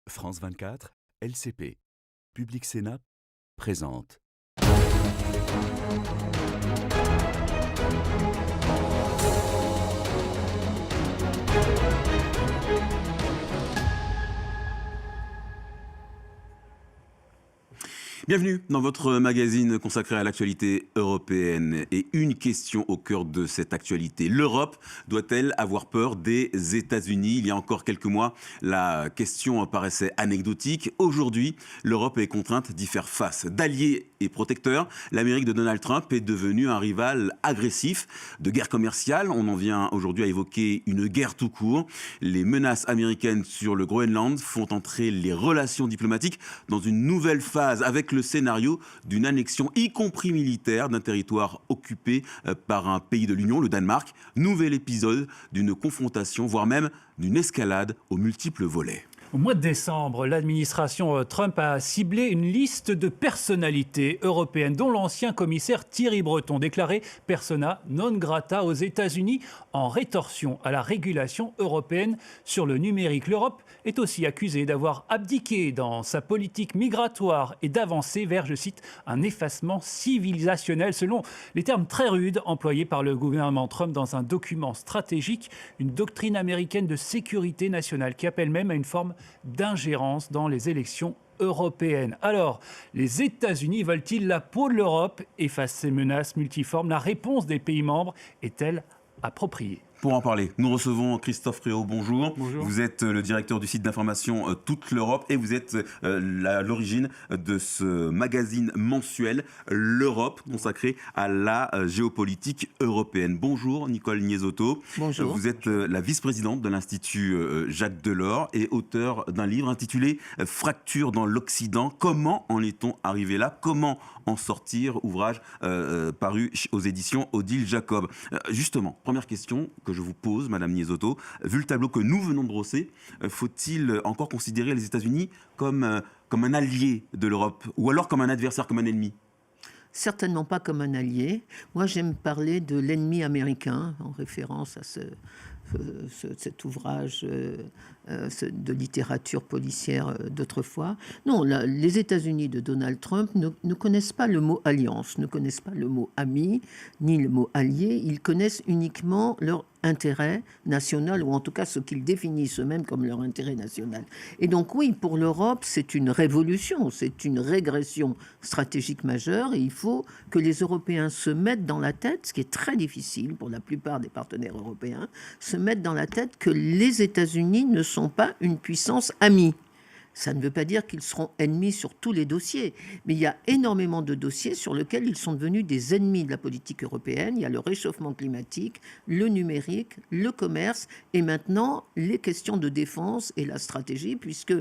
France 24, LCP, Public Sénat, présente. Bienvenue dans votre magazine consacré à l'actualité européenne. Et une question au cœur de cette actualité. L'Europe doit-elle avoir peur des États-Unis ? Il y a encore quelques mois, la question paraissait anecdotique. Aujourd'hui, l'Europe est contrainte d'y faire face. D'allié et protecteur, l'Amérique de Donald Trump est devenue un rival agressif de guerre commerciale. On en vient aujourd'hui à évoquer une guerre tout court. Les menaces américaines sur le Groenland font entrer les relations diplomatiques dans une nouvelle phase avec le scénario d'une annexion, y compris militaire, d'un territoire occupé par un pays de l'Union, le Danemark. Nouvel épisode d'une confrontation, voire même d'une escalade aux multiples volets. Au mois de décembre, l'administration Trump a ciblé une liste de personnalités européennes, dont l'ancien commissaire Thierry Breton, déclaré persona non grata aux États-Unis en rétorsion à la régulation européenne sur le numérique. L'Europe est aussi accusée d'avoir abdiqué dans sa politique migratoire et d'avancer vers, je cite, un effacement civilisationnel, selon les termes très rudes employés par le gouvernement Trump dans un document stratégique, une doctrine américaine de sécurité nationale qui appelle même à une forme d'ingérence dans les élections européennes. Alors, les États-Unis veulent-ils la peau de l'Europe et face à ces menaces multiformes, la réponse des pays membres est-elle appropriée ? Pour en parler, nous recevons Christophe Préau, bonjour. Bonjour. Vous êtes le directeur du site d'information Toute l'Europe et vous êtes à l'origine de ce magazine mensuel L'Europe, consacré à la géopolitique européenne. Bonjour Nicole Niesotto. Bonjour. Vous êtes la vice-présidente de l'Institut Jacques Delors et auteur d'un livre intitulé Fracture dans l'Occident. Comment en est-on arrivé là ? Comment en sortir ? Ouvrage paru aux éditions Odile Jacob. Justement, première question que je vous pose, Madame Niesotto. Vu le tableau que nous venons de brosser, faut-il encore considérer les États-Unis comme un allié de l'Europe ou alors comme un adversaire, comme un ennemi ? Certainement pas comme un allié. Moi, j'aime parler de l'ennemi américain, en référence à cet ouvrage de littérature policière d'autrefois. Non, les États-Unis de Donald Trump ne connaissent pas le mot alliance, ne connaissent pas le mot ami, ni le mot allié. Ils connaissent uniquement leur intérêt national, ou en tout cas ce qu'ils définissent eux-mêmes comme leur intérêt national. Et donc oui, pour l'Europe, c'est une révolution, c'est une régression stratégique majeure, et il faut que les Européens se mettent dans la tête, ce qui est très difficile pour la plupart des partenaires européens, se mettent dans la tête que les États-Unis ne sont pas une puissance amie. Ça ne veut pas dire qu'ils seront ennemis sur tous les dossiers, mais il y a énormément de dossiers sur lesquels ils sont devenus des ennemis de la politique européenne. Il y a le réchauffement climatique, le numérique, le commerce et maintenant les questions de défense et la stratégie, puisque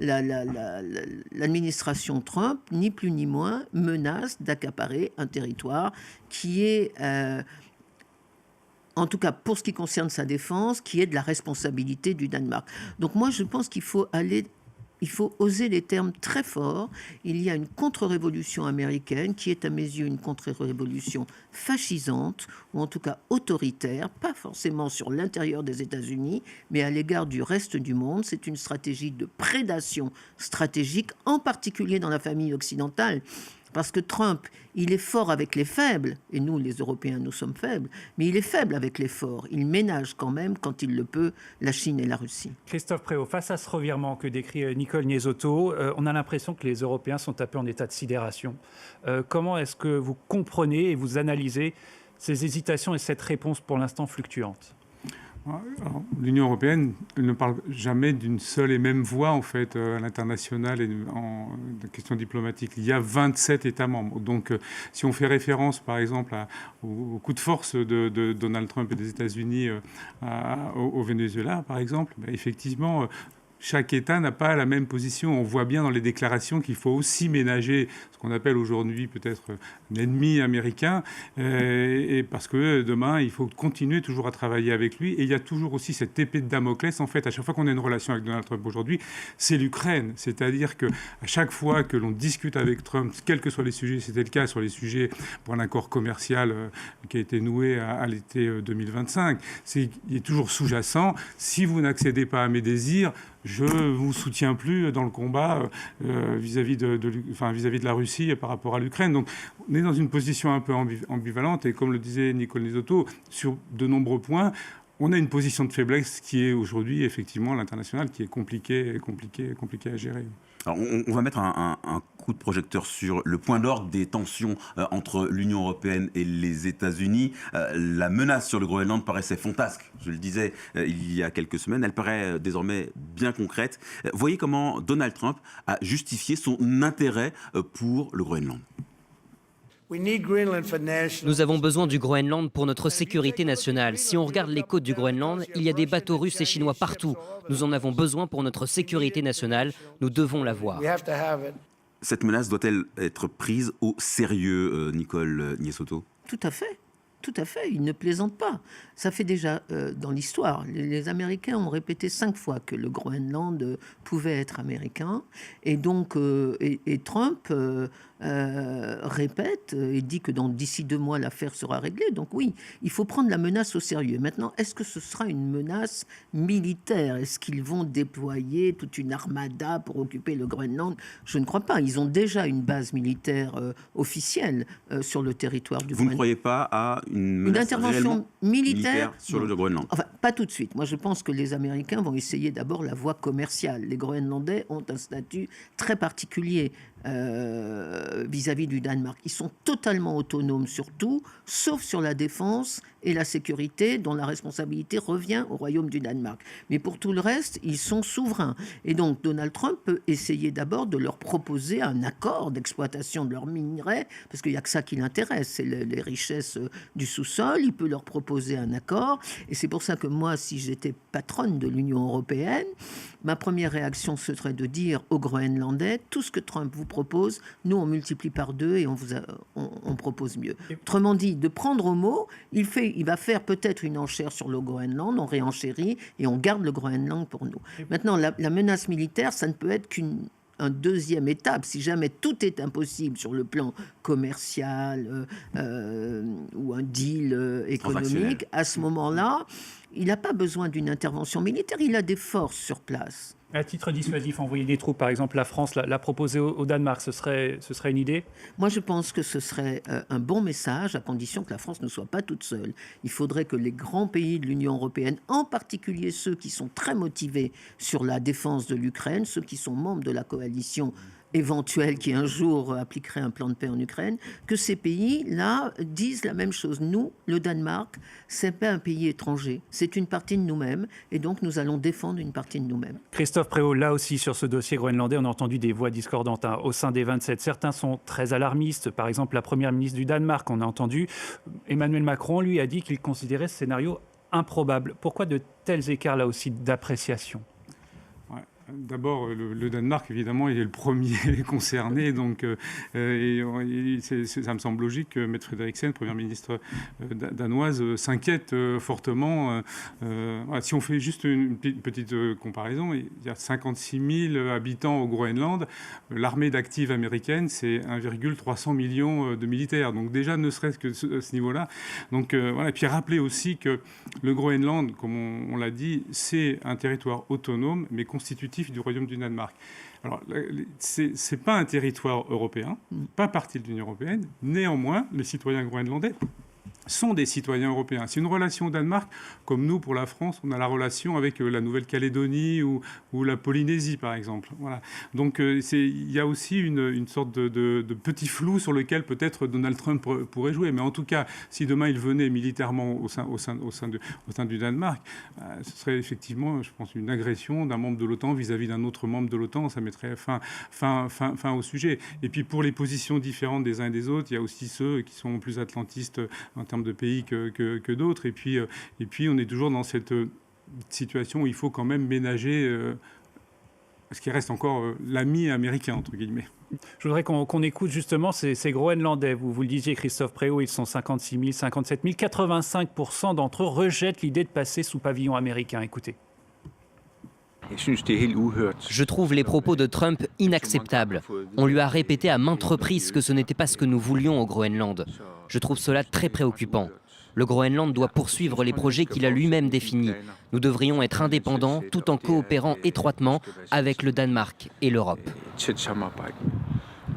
l'administration Trump, ni plus ni moins, menace d'accaparer un territoire qui est... en tout cas pour ce qui concerne sa défense, qui est de la responsabilité du Danemark. Donc moi, je pense qu'il faut oser les termes très forts. Il y a une contre-révolution américaine qui est à mes yeux une contre-révolution fascisante, ou en tout cas autoritaire, pas forcément sur l'intérieur des États-Unis, mais à l'égard du reste du monde. C'est une stratégie de prédation stratégique, en particulier dans la famille occidentale. Parce que Trump, il est fort avec les faibles, et nous, les Européens, nous sommes faibles, mais il est faible avec les forts. Il ménage quand même, quand il le peut, la Chine et la Russie. Christophe Préau, face à ce revirement que décrit Nicole Niesotto, on a l'impression que les Européens sont un peu en état de sidération. Comment est-ce que vous comprenez et vous analysez ces hésitations et cette réponse pour l'instant fluctuante ? Alors, l'Union européenne ne parle jamais d'une seule et même voix en fait à l'international et en question diplomatique. Il y a 27 États membres. Donc, si on fait référence, par exemple, au coup de force de Donald Trump et des États-Unis au Venezuela, par exemple, effectivement. Chaque État n'a pas la même position. On voit bien dans les déclarations qu'il faut aussi ménager ce qu'on appelle aujourd'hui peut-être un ennemi américain, et parce que demain, il faut continuer toujours à travailler avec lui. Et il y a toujours aussi cette épée de Damoclès. En fait, à chaque fois qu'on a une relation avec Donald Trump aujourd'hui, c'est l'Ukraine. C'est-à-dire qu'à chaque fois que l'on discute avec Trump, quels que soient les sujets, c'était le cas sur les sujets pour un accord commercial qui a été noué à l'été 2025, il est toujours sous-jacent. Si vous n'accédez pas à mes désirs, je vous soutiens plus dans le combat vis-à-vis de la Russie par rapport à l'Ukraine. Donc on est dans une position un peu ambivalente et comme le disait Nicole Nisotto, sur de nombreux points, on a une position de faiblesse qui est aujourd'hui effectivement l'international, qui est compliqué à gérer. Alors on va mettre un coup de projecteur sur le point d'orgue des tensions entre l'Union européenne et les États-Unis. La menace sur le Groenland paraissait fantasque, je le disais il y a quelques semaines. Elle paraît désormais bien concrète. Voyez comment Donald Trump a justifié son intérêt pour le Groenland. Nous avons besoin du Groenland pour notre sécurité nationale. Si on regarde les côtes du Groenland, il y a des bateaux russes et chinois partout. Nous en avons besoin pour notre sécurité nationale. Nous devons l'avoir. Cette menace doit-elle être prise au sérieux, Nicole Niesotto ? Tout à fait. Tout à fait, ils ne plaisantent pas. Ça fait déjà dans l'histoire. Les Américains ont répété 5 fois que le Groenland pouvait être américain. Et donc, et Trump répète et dit que d'ici 2 mois, l'affaire sera réglée. Donc oui, il faut prendre la menace au sérieux. Maintenant, est-ce que ce sera une menace militaire ? Est-ce qu'ils vont déployer toute une armada pour occuper le Groenland ? Je ne crois pas. Ils ont déjà une base militaire officielle sur le territoire du Groenland. Vous ne croyez pas à une intervention militaire sur le Groenland? Enfin, pas tout de suite. Moi, je pense que les Américains vont essayer d'abord la voie commerciale. Les Groenlandais ont un statut très particulier vis-à-vis du Danemark. Ils sont totalement autonomes sur tout, sauf sur la défense et la sécurité, dont la responsabilité revient au Royaume du Danemark. Mais pour tout le reste, ils sont souverains. Et donc, Donald Trump peut essayer d'abord de leur proposer un accord d'exploitation de leurs minerais, parce qu'il n'y a que ça qui l'intéresse, c'est les richesses du sous-sol. Il peut leur proposer un accord. Et c'est pour ça que moi, si j'étais patronne de l'Union européenne, ma première réaction serait de dire aux Groenlandais, tout ce que Trump vous propose, nous on multiplie par 2 et on propose mieux. Autrement dit, de prendre au mot, il va faire peut-être une enchère sur le Groenland, on réenchérit et on garde le Groenland pour nous. Maintenant, la menace militaire, ça ne peut être qu'une deuxième étape. Si jamais tout est impossible sur le plan commercial ou un deal économique, à ce moment-là, il n'a pas besoin d'une intervention militaire, il a des forces sur place. À titre dissuasif, envoyer des troupes, par exemple, la France l'a proposé au Danemark, ce serait une idée ? Moi, je pense que ce serait un bon message, à condition que la France ne soit pas toute seule. Il faudrait que les grands pays de l'Union européenne, en particulier ceux qui sont très motivés sur la défense de l'Ukraine, ceux qui sont membres de la coalition éventuelle qui un jour appliquerait un plan de paix en Ukraine, que ces pays-là disent la même chose. Nous, le Danemark, c'est pas un pays étranger, c'est une partie de nous-mêmes, et donc nous allons défendre une partie de nous-mêmes. Christophe Préault, là aussi sur ce dossier groenlandais, on a entendu des voix discordantes au sein des 27. Certains sont très alarmistes, par exemple la première ministre du Danemark, on a entendu. Emmanuel Macron, lui, a dit qu'il considérait ce scénario improbable. Pourquoi de tels écarts là aussi d'appréciation ? D'abord, le Danemark, évidemment, est le premier concerné. Donc, ça me semble logique que Mette Frederiksen, première ministre danoise, s'inquiète fortement. Si on fait juste une petite comparaison, il y a 56 000 habitants au Groenland. L'armée d'active américaine, c'est 1,3 million de militaires. Donc déjà, ne serait-ce que ce niveau-là. Donc voilà. Et puis rappeler aussi que le Groenland, comme on l'a dit, c'est un territoire autonome, mais constitutif du Royaume du Danemark. Alors, c'est pas un territoire européen, pas partie de l'Union européenne. Néanmoins, les citoyens groenlandais sont des citoyens européens. C'est une relation au Danemark, comme nous, pour la France, on a la relation avec la Nouvelle-Calédonie ou la Polynésie, par exemple. Voilà. Donc, il y a aussi une sorte de petit flou sur lequel peut-être Donald Trump pourrait jouer. Mais en tout cas, si demain il venait militairement au sein du Danemark, ce serait effectivement, je pense, une agression d'un membre de l'OTAN vis-à-vis d'un autre membre de l'OTAN. Ça mettrait fin au sujet. Et puis, pour les positions différentes des uns et des autres, il y a aussi ceux qui sont plus atlantistes en termes de pays que d'autres. Et puis, on est toujours dans cette situation où il faut quand même ménager ce qui reste encore l'ami américain, entre guillemets. Je voudrais qu'on écoute justement ces Groenlandais. Vous le disiez, Christophe Préault, ils sont 56 000, 57 000. 85% d'entre eux rejettent l'idée de passer sous pavillon américain. Écoutez. Je trouve les propos de Trump inacceptables. On lui a répété à maintes reprises que ce n'était pas ce que nous voulions au Groenland. Je trouve cela très préoccupant. Le Groenland doit poursuivre les projets qu'il a lui-même définis. Nous devrions être indépendants tout en coopérant étroitement avec le Danemark et l'Europe.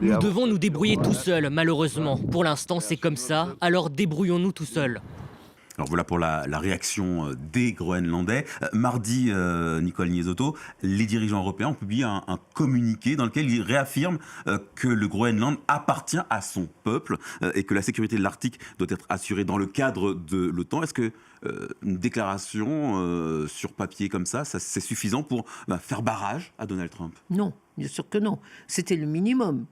Nous devons nous débrouiller tout seuls, malheureusement. Pour l'instant, c'est comme ça, alors débrouillons-nous tout seuls. Alors voilà pour la réaction des Groenlandais. Mardi, Nicole Niesotto, les dirigeants européens ont publié un communiqué dans lequel ils réaffirment que le Groenland appartient à son peuple et que la sécurité de l'Arctique doit être assurée dans le cadre de l'OTAN. Est-ce que une déclaration sur papier comme ça c'est suffisant pour faire barrage à Donald Trump? Non, bien sûr que non. C'était le minimum.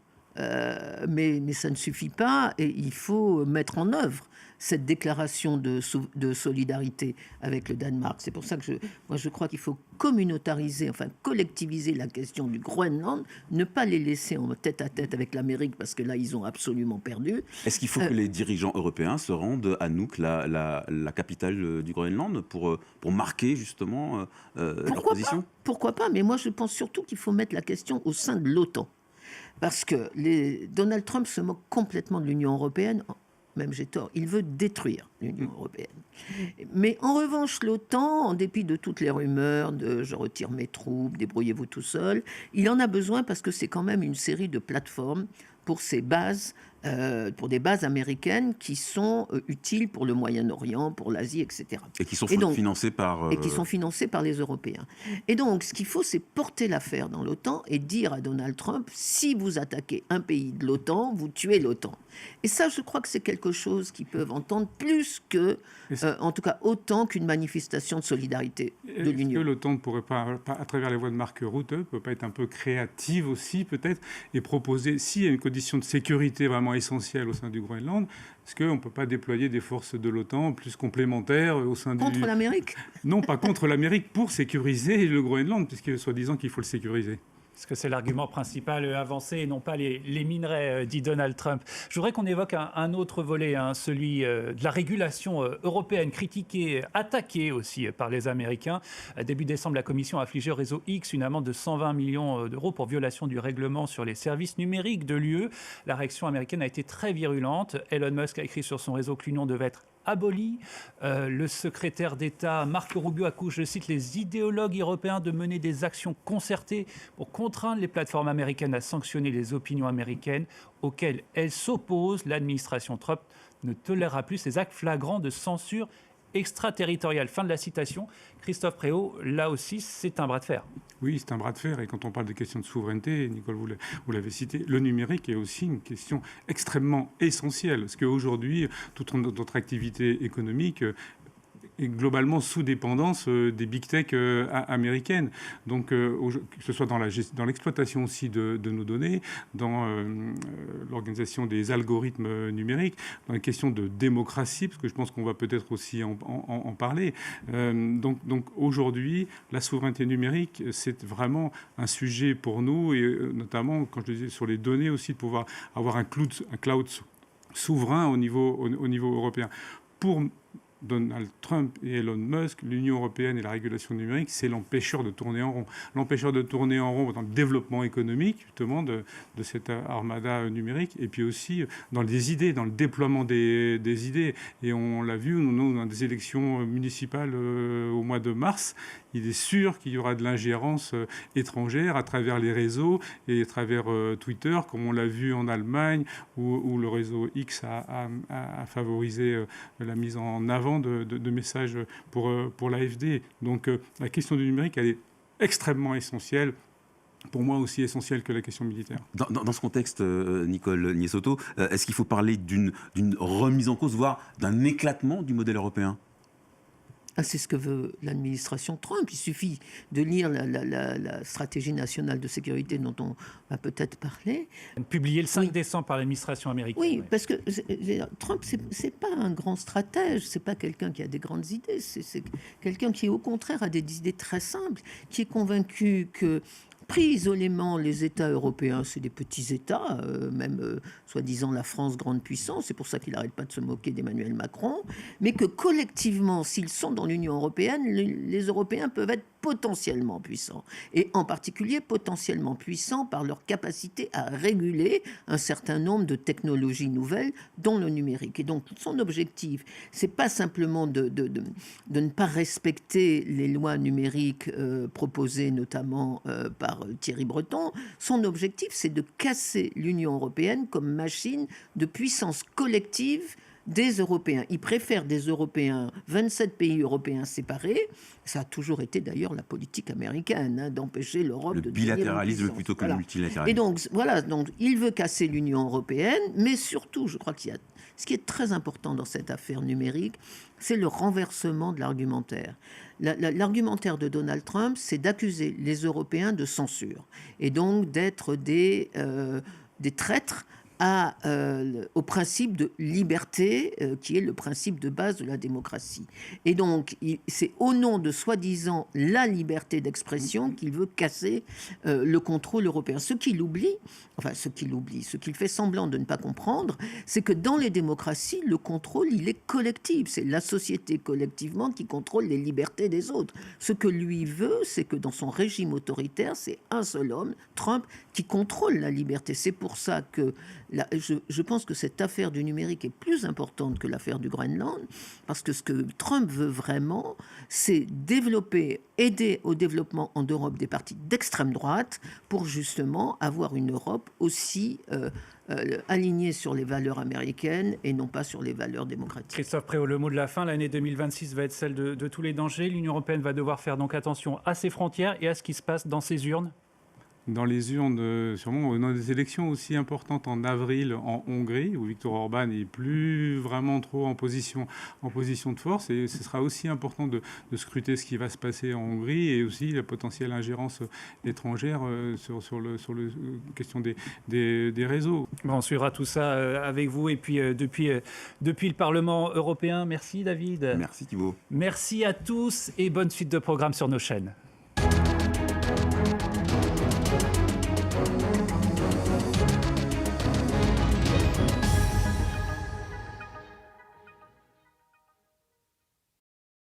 Mais ça ne suffit pas et il faut mettre en œuvre cette déclaration de solidarité avec le Danemark. C'est pour ça que je crois qu'il faut communautariser, enfin collectiviser la question du Groenland, ne pas les laisser en tête-à-tête avec l'Amérique parce que là, ils ont absolument perdu. Est-ce qu'il faut que les dirigeants européens se rendent à Nuuk, la capitale du Groenland, pour marquer justement leur position? Pourquoi pas? Mais moi, je pense surtout qu'il faut mettre la question au sein de l'OTAN. Parce que Donald Trump se moque complètement de l'Union européenne. Même j'ai tort, il veut détruire l'Union européenne. Mais en revanche, l'OTAN, en dépit de toutes les rumeurs de « je retire mes troupes, débrouillez-vous tout seul », il en a besoin parce que c'est quand même une série de plateformes pour ses bases, pour des bases américaines qui sont utiles pour le Moyen-Orient, pour l'Asie, etc. Et qui sont financées par... Et qui sont financées par les Européens. Et donc, ce qu'il faut, c'est porter l'affaire dans l'OTAN et dire à Donald Trump, si vous attaquez un pays de l'OTAN, vous tuez l'OTAN. Et ça, je crois que c'est quelque chose qu'ils peuvent entendre plus que, en tout cas, autant qu'une manifestation de solidarité de l'Union. Est-ce que l'OTAN ne pourrait pas, à travers les voies de Mark Rutte, ne peut pas être un peu créative aussi, peut-être, et proposer, s'il y a une condition de sécurité vraiment essentielle au sein du Groenland, est-ce qu'on ne peut pas déployer des forces de l'OTAN plus complémentaires au sein Contre l'Amérique? Non, pas contre l'Amérique, pour sécuriser le Groenland, puisque soi-disant qu'il faut le sécuriser. Parce que c'est l'argument principal avancé et non pas les minerais, dit Donald Trump. Je voudrais qu'on évoque un autre volet, celui de la régulation européenne, critiquée, attaquée aussi par les Américains. Début décembre, la Commission a affligé au réseau X une amende de 120 millions d'euros pour violation du règlement sur les services numériques de l'UE. La réaction américaine a été très virulente. Elon Musk a écrit sur son réseau que l'Union devait être aboli. Le secrétaire d'État Marco Rubio accuse, je cite, les idéologues européens de mener des actions concertées pour contraindre les plateformes américaines à sanctionner les opinions américaines auxquelles elles s'opposent. L'administration Trump ne tolérera plus ces actes flagrants de censure extraterritoriale. Fin de la citation. Christophe Préau, là aussi, c'est un bras de fer. Oui, c'est un bras de fer. Et quand on parle de questions de souveraineté, Nicole, vous l'avez cité, le numérique est aussi une question extrêmement essentielle. Parce qu'aujourd'hui, toute notre activité économique est globalement sous dépendance des big tech américaines. Donc, que ce soit dans l'exploitation aussi de nos données, dans l'organisation des algorithmes numériques, dans les questions de démocratie, parce que je pense qu'on va peut-être aussi en parler. Donc aujourd'hui, la souveraineté numérique, c'est vraiment un sujet pour nous, et notamment, quand je disais sur les données aussi, de pouvoir avoir un cloud souverain au niveau européen. Pour Donald Trump et Elon Musk, l'Union européenne et la régulation numérique, c'est l'empêcheur de tourner en rond. L'empêcheur de tourner en rond dans le développement économique, justement, de cette armada numérique, et puis aussi dans les idées, dans le déploiement des idées. Et on l'a vu, nous, dans des élections municipales au mois de mars, il est sûr qu'il y aura de l'ingérence étrangère à travers les réseaux et à travers Twitter, comme on l'a vu en Allemagne, où le réseau X a favorisé la mise en avant de messages pour l'AfD. Donc la question du numérique, elle est extrêmement essentielle. Pour moi aussi essentielle que la question militaire. Dans ce contexte, Nicole Niesotto, est-ce qu'il faut parler d'une remise en cause, voire d'un éclatement du modèle européen ? C'est ce que veut l'administration Trump. Il suffit de lire la stratégie nationale de sécurité dont on va peut-être parler. Publiée le 5 décembre par l'administration américaine. Oui, parce que Trump, c'est pas un grand stratège, c'est pas quelqu'un qui a des grandes idées, c'est quelqu'un qui, au contraire, a des idées très simples, qui est convaincu que pris isolément, les États européens, c'est des petits États, même soi-disant la France, grande puissance, c'est pour ça qu'il n'arrête pas de se moquer d'Emmanuel Macron, mais que collectivement, s'ils sont dans l'Union européenne, les Européens peuvent être potentiellement puissants. Et en particulier potentiellement puissants par leur capacité à réguler un certain nombre de technologies nouvelles, dont le numérique. Et donc son objectif, c'est pas simplement de ne pas respecter les lois numériques proposées notamment par Thierry Breton. Son objectif, c'est de casser l'Union européenne comme machine de puissance collective des Européens. Ils préfèrent des Européens, 27 pays européens séparés. Ça a toujours été d'ailleurs la politique américaine, d'empêcher l'Europe de devenir une bilatéralisme puissance. plutôt que le Voilà. multilatéralisme. Et donc, voilà, donc il veut casser l'Union européenne, mais surtout, je crois qu'il y a ce qui est très important dans cette affaire numérique, c'est le renversement de l'argumentaire. L'argumentaire de Donald Trump, c'est d'accuser les Européens de censure et donc d'être des traîtres au principe de liberté, qui est le principe de base de la démocratie. Et donc, c'est au nom de soi-disant la liberté d'expression qu'il veut casser le contrôle européen. Ce qu'il fait semblant de ne pas comprendre, c'est que dans les démocraties, le contrôle, il est collectif. C'est la société collectivement qui contrôle les libertés des autres. Ce que lui veut, c'est que dans son régime autoritaire, c'est un seul homme, Trump, qui contrôle la liberté. C'est pour ça que je pense que cette affaire du numérique est plus importante que l'affaire du Groenland, parce que ce que Trump veut vraiment, c'est aider au développement en Europe des partis d'extrême droite pour justement avoir une Europe aussi alignée sur les valeurs américaines et non pas sur les valeurs démocratiques. Christophe Préault, le mot de la fin, l'année 2026 va être celle de tous les dangers. L'Union européenne va devoir faire donc attention à ses frontières et à ce qui se passe dans ses urnes. Dans les urnes, sûrement dans des élections aussi importantes en avril en Hongrie, où Viktor Orban n'est plus vraiment trop en position de force. Et ce sera aussi important de scruter ce qui va se passer en Hongrie et aussi la potentielle ingérence étrangère sur la question des réseaux. On suivra tout ça avec vous et puis depuis le Parlement européen. Merci David. Merci Thibault. Merci à tous et bonne suite de programme sur nos chaînes.